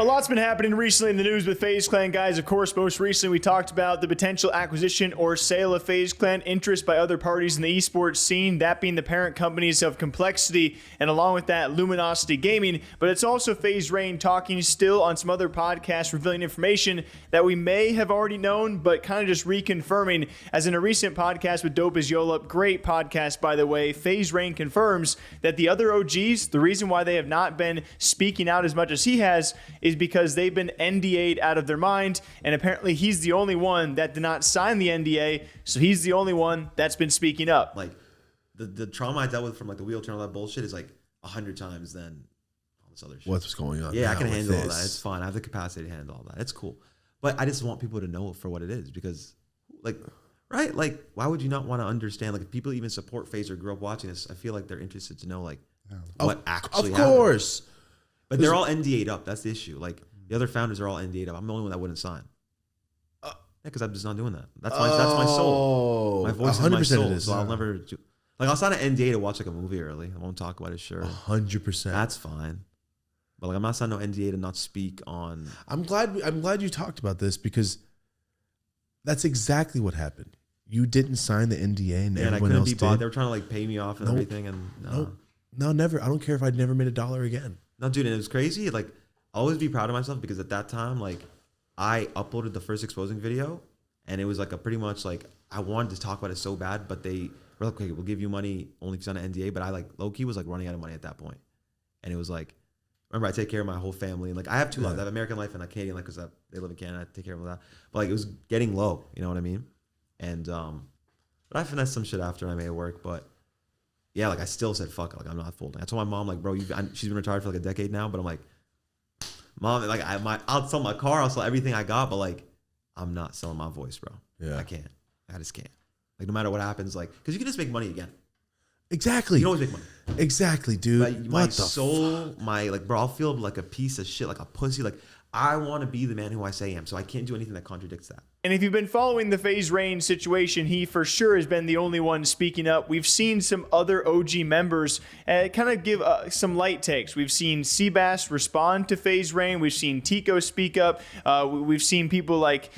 A lot's been happening recently in the news with FaZe Clan, guys. Of course, most recently we talked about the potential acquisition or sale of FaZe Clan, interest by other parties in the esports scene, that being the parent companies of Complexity, and along with that, Luminosity Gaming. But it's also FaZe Rain talking still on some other podcasts, revealing information that we may have already known, but kind of just reconfirming. As in a recent podcast with Dope as Yolap, great podcast, by the way, FaZe Rain confirms that the other OGs, the reason why they have not been speaking out as much as he has is because they've been NDA'd out of their mind, and apparently he's the only one that did not sign the NDA, so he's the only one that's been speaking up. Like, the trauma I dealt with from like the wheelchair and all that bullshit is like 100 times than all this other shit. What's going on? Yeah, I can handle all that. It's fine. I have the capacity to handle all that. It's cool. But I just want people to know for what it is because, like, right? Like, why would you not want to understand? Like, if people even support FaZe or grew up watching this, I feel like they're interested to know, like, what actually happened. Of course. But they're all NDA'd up. That's the issue. Like, the other founders are all NDA'd up. I'm the only one that wouldn't sign. Yeah, because I'm just not doing that. That's my soul. My voice is my soul. So I'll never do. Like, I'll sign an NDA to watch like a movie early. I won't talk about it. Sure, 100%. That's fine. But like, I'm not signing no NDA to not speak on. I'm glad you talked about this because that's exactly what happened. You didn't sign the NDA, and everyone else did. They were trying to like pay me off and everything, and no, never. I don't care if I'd never made $1 again. No, dude, and it was crazy. Like, I'll always be proud of myself because at that time, like, I uploaded the first exposing video, and it was like a pretty much like I wanted to talk about it so bad, but they were like, okay, we'll give you money only if you sign an NDA. But I like low key was like running out of money at that point, and it was like, remember, I take care of my whole family, and like I have two lives. I have American life and a Canadian life because they live in Canada. I take care of that. But like it was getting low, you know what I mean? And but I finessed some shit after I made it work, but. Yeah, like I still said, fuck it, like I'm not folding. I told my mom, like, bro, she's been retired for like a decade now, but I'm like, mom, like I'll sell my car, I'll sell everything I got, but like, I'm not selling my voice, bro. Yeah, I can't. I just can't. Like, no matter what happens, like, because you can just make money again. Exactly. You can always make money. Exactly, dude. My soul, like, bro, I'll feel like a piece of shit, like a pussy. Like, I want to be the man who I say I am, so I can't do anything that contradicts that. And if you've been following the FaZe Rain situation, he for sure has been the only one speaking up. We've seen some other OG members kind of give some light takes. We've seen Seabass respond to FaZe Rain. We've seen Tico speak up. We've seen people like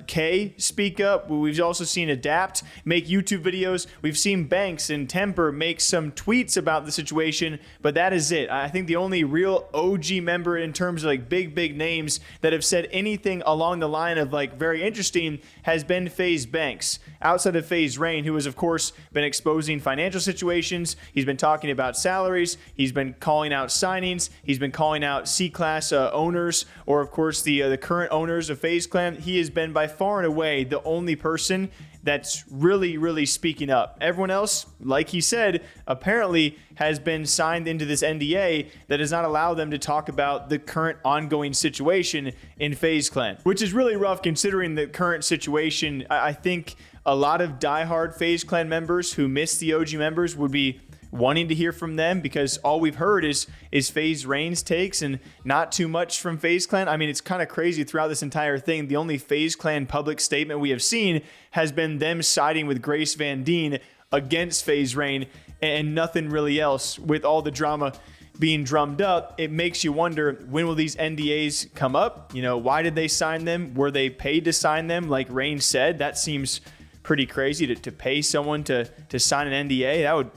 K speak up. We've also seen Adapt make YouTube videos. We've seen Banks and Temper make some tweets about the situation, but that is it. I think the only real OG member in terms of like big names that have said anything along the line of like very interesting has been FaZe Banks. Outside of FaZe Rain, who has of course been exposing financial situations, he's been talking about salaries, he's been calling out signings, he's been calling out C-Class owners, or of course the current owners of FaZe Clan. He has been by far and away the only person that's really speaking up. Everyone else, like he said, apparently has been signed into this NDA that does not allow them to talk about the current ongoing situation in FaZe Clan, which is really rough considering the current situation. I think a lot of diehard FaZe Clan members who miss the OG members would be wanting to hear from them because all we've heard is FaZe Rain's takes and not too much from FaZe Clan. I mean, it's kind of crazy throughout this entire thing. The only FaZe Clan public statement we have seen has been them siding with Grace Van Dien against FaZe Rain and nothing really else. With all the drama being drummed up, it makes you wonder, when will these NDAs come up? You know, why did they sign them? Were they paid to sign them? Like Rain said, that seems pretty crazy to pay someone to sign an NDA.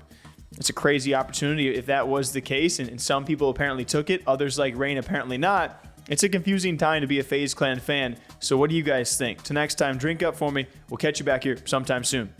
It's a crazy opportunity if that was the case, and some people apparently took it. Others like Rain apparently not. It's a confusing time to be a FaZe Clan fan. So what do you guys think? Till next time, drink up for me. We'll catch you back here sometime soon.